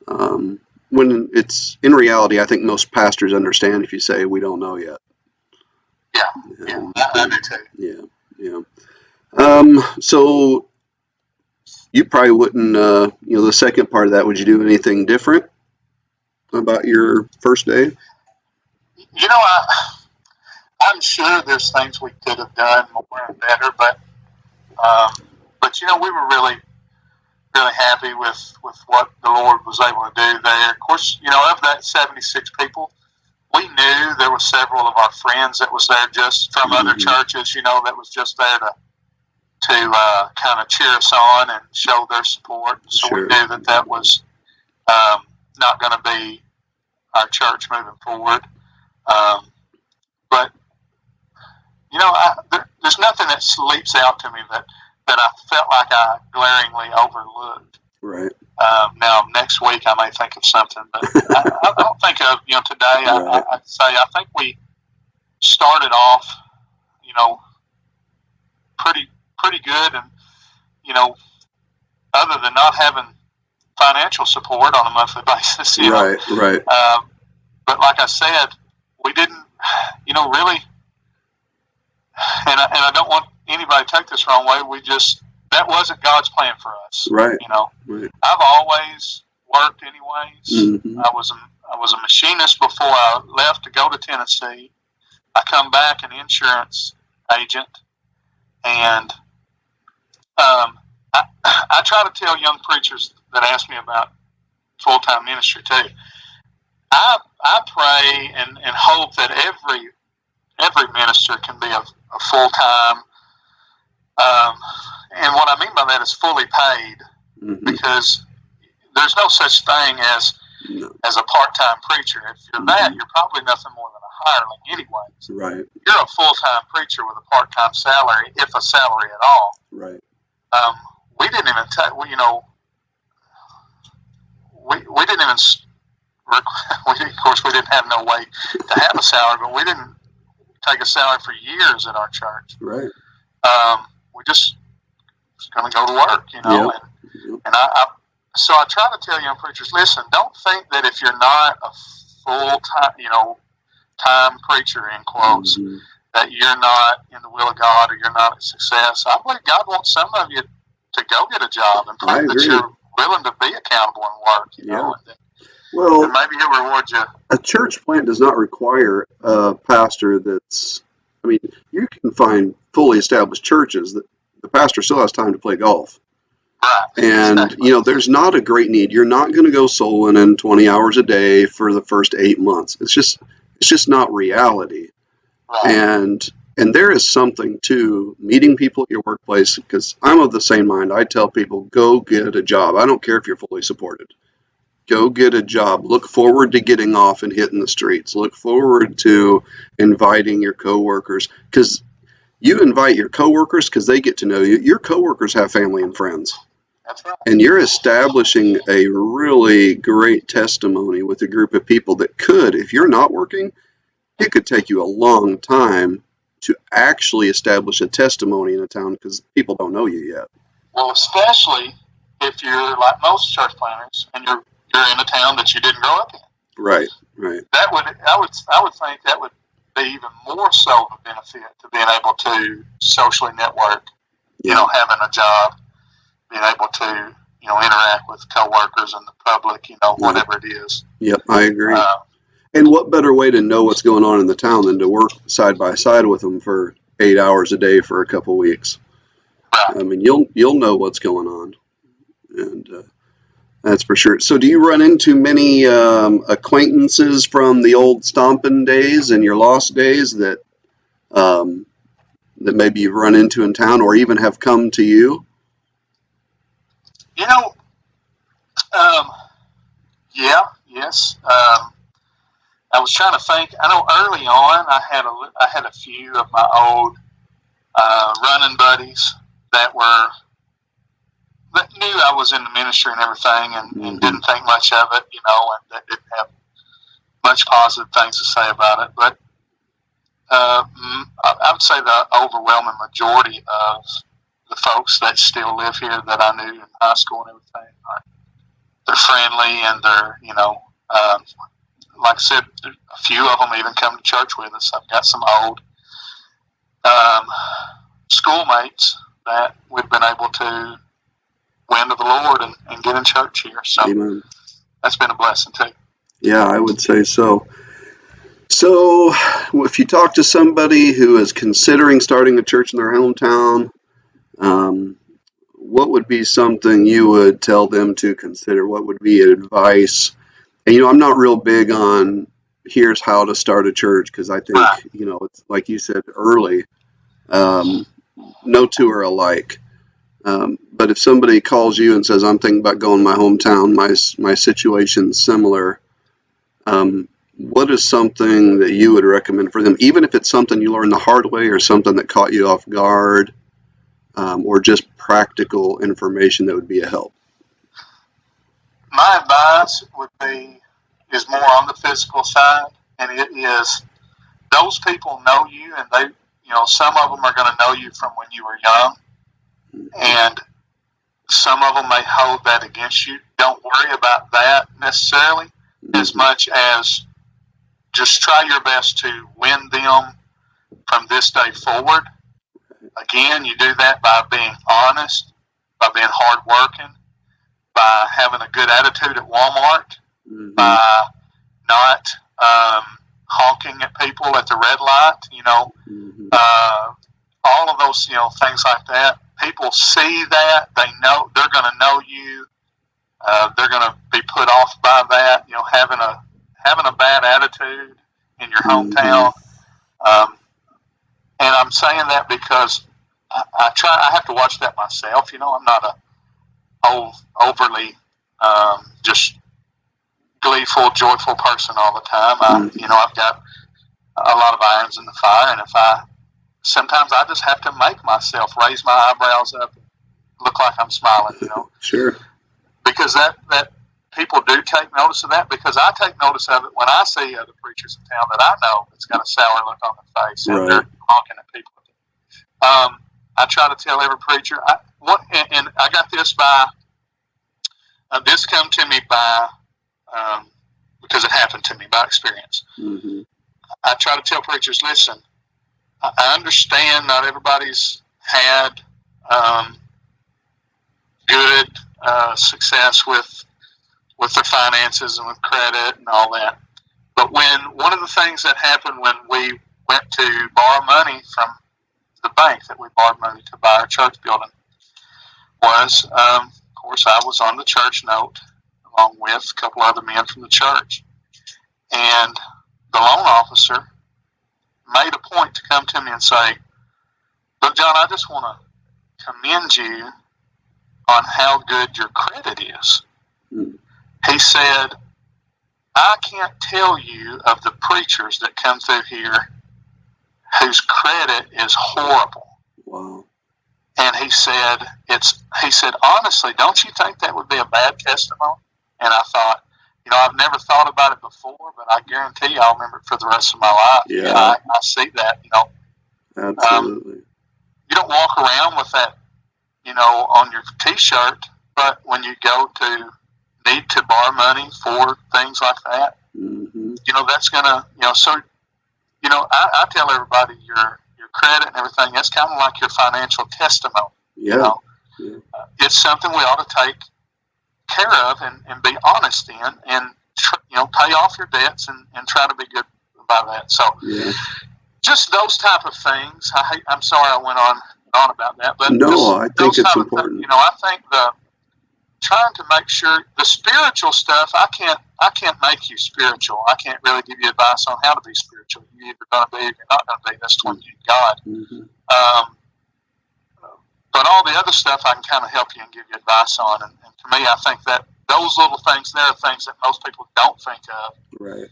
When it's in reality, I think most pastors understand if you say we don't know yet. Yeah, I do too. Yeah. So you probably wouldn't, the second part of that, would you do anything different about your first day? I'm sure there's things we could have done more and better, but we were really, really happy with what the Lord was able to do there. Of course, of that 76 people, we knew there were several of our friends that was there just from other churches, that was just there to kind of cheer us on and show their support. So we knew that was not going to be our church moving forward. But there's nothing that leaps out to me that I felt like I glaringly overlooked. Right. Now next week I may think of something, but I don't think of today. Right. I'd say I think we started off pretty good, and other than not having financial support on a monthly basis, Right. But like I said, we didn't really, and I don't want anybody to take this the wrong way. That wasn't God's plan for us. Right. Right. I've always worked anyways. I was a machinist before I left to go to Tennessee. I come back an insurance agent, and I try to tell young preachers that ask me about full-time ministry too. I pray and hope that every minister can be a full-time, and what I mean by that is fully paid, because there's no such thing as a part-time preacher. If you're that, you're probably nothing more than a hireling anyways. Right. You're a full-time preacher with a part-time salary, if a salary at all. Right. We didn't even we didn't even of course we didn't have no way to have a salary, but we didn't take a salary for years at our church. Right. We just was going to go to work, Yep. and so I try to tell young preachers, listen, don't think that if you're not a full-time, time preacher, in quotes, that you're not in the will of God or you're not a success. I believe God wants some of you to go get a job and prove that you're willing to be accountable and work, and maybe He'll reward you. A church plant does not require a pastor you can find fully established churches that the pastor still has time to play golf. Right. And, exactly. There's not a great need. You're not going to go soul winning 20 hours a day for the first 8 months. It's just not reality. Right. And there is something to meeting people at your workplace, because I'm of the same mind. I tell people, go get a job. I don't care if you're fully supported. Go get a job. Look forward to getting off and hitting the streets. Look forward to inviting your coworkers, because you invite your coworkers because they get to know you. Your coworkers have family and friends. That's right. And you're establishing a really great testimony with a group of people that could, if you're not working, it could take you a long time to actually establish a testimony in a town because people don't know you yet. Well, especially if you're like most church planners and you're in a town that you didn't grow up in. Right, right. I would think that would be even more so of a benefit to being able to socially network, having a job, being able to, interact with coworkers and the public, whatever it is. Yep, I agree. And what better way to know what's going on in the town than to work side by side with them for 8 hours a day for a couple weeks? Right. I mean, you'll know what's going on, and that's for sure. So, do you run into many acquaintances from the old stomping days and your lost days that maybe you've run into in town, or even have come to you? Yes. I was trying to think. I know early on I had a few of my old running buddies that knew I was in the ministry and everything, and didn't think much of it, and that didn't have much positive things to say about it. But I would say the overwhelming majority of the folks that still live here that I knew in high school and everything, they're friendly, and they're, like I said, a few of them even come to church with us. I've got some old schoolmates that we've been able to win to the Lord and get in church here. So Amen. That's been a blessing too. Yeah, I would say so. So if you talk to somebody who is considering starting a church in their hometown, what would be something you would tell them to consider? What would be advice? And, I'm not real big on here's how to start a church, because I think, it's like you said early, no two are alike. But if somebody calls you and says, I'm thinking about going to my hometown, my situation's similar, what is something that you would recommend for them, even if it's something you learned the hard way or something that caught you off guard, or just practical information that would be a help? My advice is more on the physical side, and it is those people know you, and they, some of them are going to know you from when you were young, and some of them may hold that against you. Don't worry about that necessarily, as much as just try your best to win them from this day forward. Again, you do that by being honest, by being hardworking, by having a good attitude at Walmart, by not honking at people at the red light, all of those, things like that. People see that. They know they're going to know you. They're going to be put off by that, having a bad attitude in your hometown. And I'm saying that because I have to watch that myself. I'm not overly just gleeful, joyful person all the time. I've got a lot of irons in the fire, and sometimes I just have to make myself raise my eyebrows up, and look like I'm smiling. Sure. Because that people do take notice of that. Because I take notice of it when I see other preachers in town that I know that's got a sour look on their face, and they're honking at people. I try to tell every preacher. And I got this by. This come to me by because it happened to me by experience. I try to tell preachers, listen, I understand not everybody's had good success with their finances and with credit and all that. But one of the things that happened when we went to borrow money from the bank that we borrowed money to buy our church building was, of course, I was on the church note along with a couple other men from the church. And the loan officer made a point to come to me and say, "Look, John, I just want to commend you on how good your credit is." He said, "I can't tell you of the preachers that come through here whose credit is horrible." Wow. And he said, honestly, don't you think that would be a bad testimony? And I thought, I've never thought about it before, but I guarantee you I'll remember it for the rest of my life. Yeah. I see that, Absolutely. You don't walk around with that, on your T-shirt, but when you go to need to borrow money for things like that, that's going to, I tell everybody your credit and everything, that's kind of like your financial testimony. Yeah. It's something we ought to take care of and be honest in, and pay off your debts and try to be good about that. So just those type of things. I'm sorry I went on about that, but no, I think it's important. I think trying to make sure the spiritual stuff, I can't make you spiritual. I can't really give you advice on how to be spiritual. You're either going to be or you're not going to be. That's between you and God. But all the other stuff I can kind of help you and give you advice on. And to me, I think that those little things there are things that most people don't think of. Right.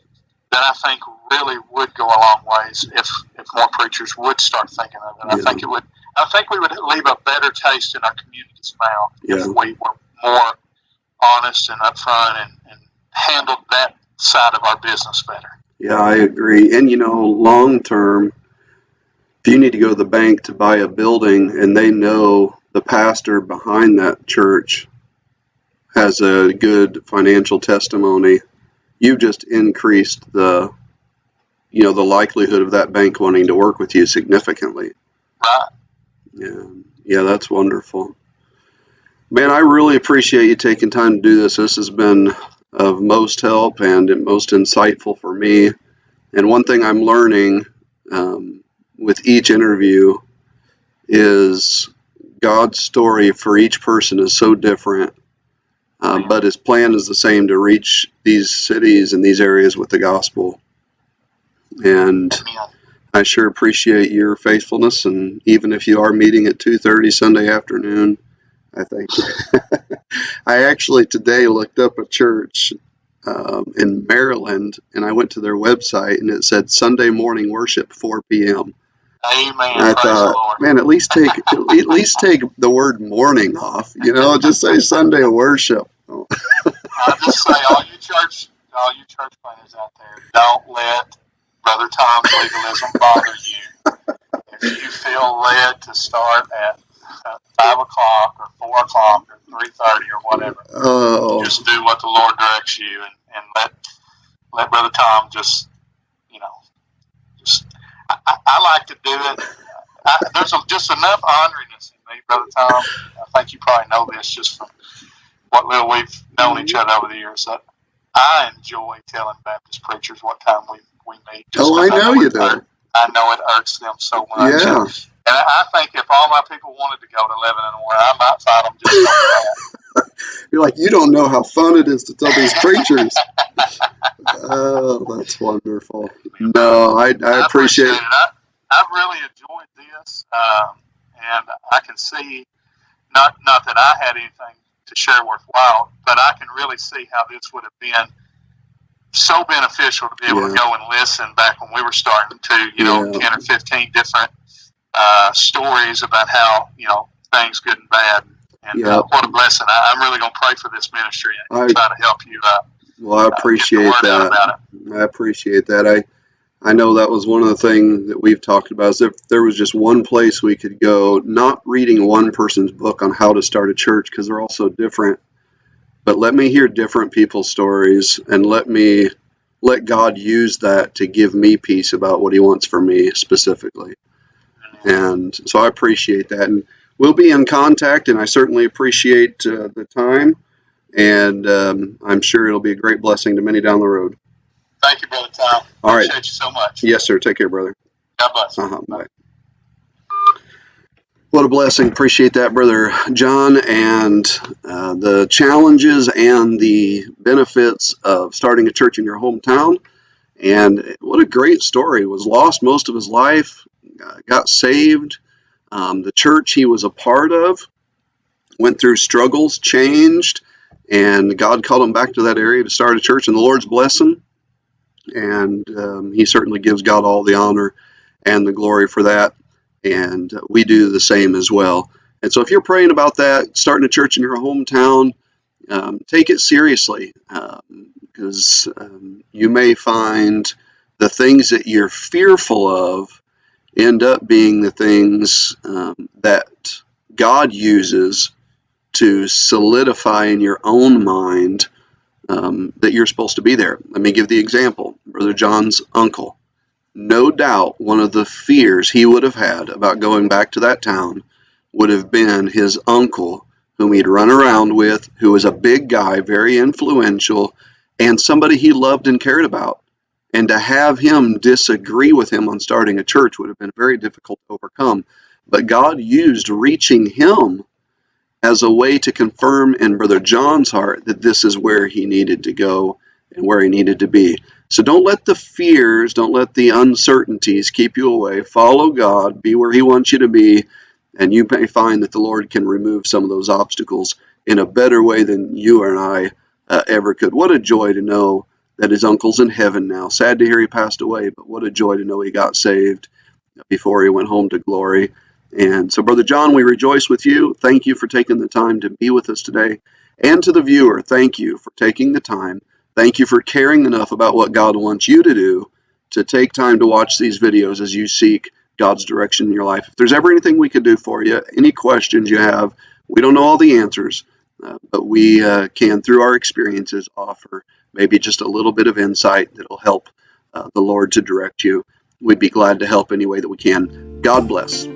That I think really would go a long ways if more preachers would start thinking of it. I think we would leave a better taste in our community's mouth if we were more honest and upfront and handled that side of our business better. Yeah, I agree. And long term, if you need to go to the bank to buy a building and they know the pastor behind that church has a good financial testimony, you've just increased the likelihood of that bank wanting to work with you significantly. Right. Yeah, that's wonderful. Man, I really appreciate you taking time to do this. This has been of most help and most insightful for me. And one thing I'm learning with each interview is God's story for each person is so different, but his plan is the same, to reach these cities and these areas with the gospel. And I sure appreciate your faithfulness. And even if you are meeting at 2:30 Sunday afternoon, I think I actually today looked up a church in Maryland, and I went to their website, and it said Sunday morning worship 4 p.m. Amen. I thought, man, at least take the word morning off. Just say Sunday worship. I just say, all you church planners out there, don't let Brother Tom's legalism bother you. If you feel led to start at 5 o'clock or 4 o'clock or 3:30 or whatever, just do what the Lord directs you, and let Brother Tom just I like to do it. There's just enough honoriness in me, Brother Tom. I think you probably know this just from what we've known each other over the years, that I enjoy telling Baptist preachers what time we we meet. Just Oh, I because know you do. I know it irks them so much. Yeah. And I think if all my people wanted to go to 11 and 1, I might fight them just over that. You're like, you don't know how fun it is to tell these preachers. Oh, that's wonderful. No, I appreciate it. I've really enjoyed this, and I can see not that I had anything to share worthwhile, but I can really see how this would have been so beneficial to be able to go and listen back when we were starting to, 10 or 15 different stories about how, things good and bad. And what a blessing. I'm really going to pray for this ministry and try to help you well, I appreciate get the word out about it. I appreciate that. I know that was one of the things that we've talked about is if there was just one place we could go, not reading one person's book on how to start a church because they're all so different, but let me hear different people's stories and let God use that to give me peace about what he wants for me specifically. And so I appreciate that. And we'll be in contact, and I certainly appreciate the time. And I'm sure it'll be a great blessing to many down the road. Thank you, Brother Tom. All right. Appreciate you so much. Yes, sir. Take care, brother. God bless. Bye. What a blessing. Appreciate that, Brother John, and the challenges and the benefits of starting a church in your hometown. And what a great story. Was lost most of his life, got saved. The church he was a part of went through struggles, changed, and God called him back to that area to start a church, and the Lord's blessed him. And he certainly gives God all the honor and the glory for that. And we do the same as well. And so if you're praying about that, starting a church in your hometown, take it seriously, because you may find the things that you're fearful of end up being the things that God uses to solidify in your own mind that you're supposed to be there. Let me give the example. Brother John's uncle. No doubt one of the fears he would have had about going back to that town would have been his uncle, whom he'd run around with, who was a big guy, very influential, and somebody he loved and cared about. And to have him disagree with him on starting a church would have been very difficult to overcome. But God used reaching him as a way to confirm in Brother John's heart that this is where he needed to go and where he needed to be. So don't let the fears, don't let the uncertainties keep you away. Follow God, be where he wants you to be, and you may find that the Lord can remove some of those obstacles in a better way than you and I ever could. What a joy to know that his uncle's in heaven now. Sad to hear he passed away, but what a joy to know he got saved before he went home to glory. And so, Brother John, we rejoice with you. Thank you for taking the time to be with us today. And to the viewer, thank you for taking the time. Thank you for caring enough about what God wants you to do to take time to watch these videos as you seek God's direction in your life. If there's ever anything we could do for you, any questions you have, we don't know all the answers, but we can, through our experiences, offer maybe just a little bit of insight that will help the Lord to direct you. We'd be glad to help any way that we can. God bless.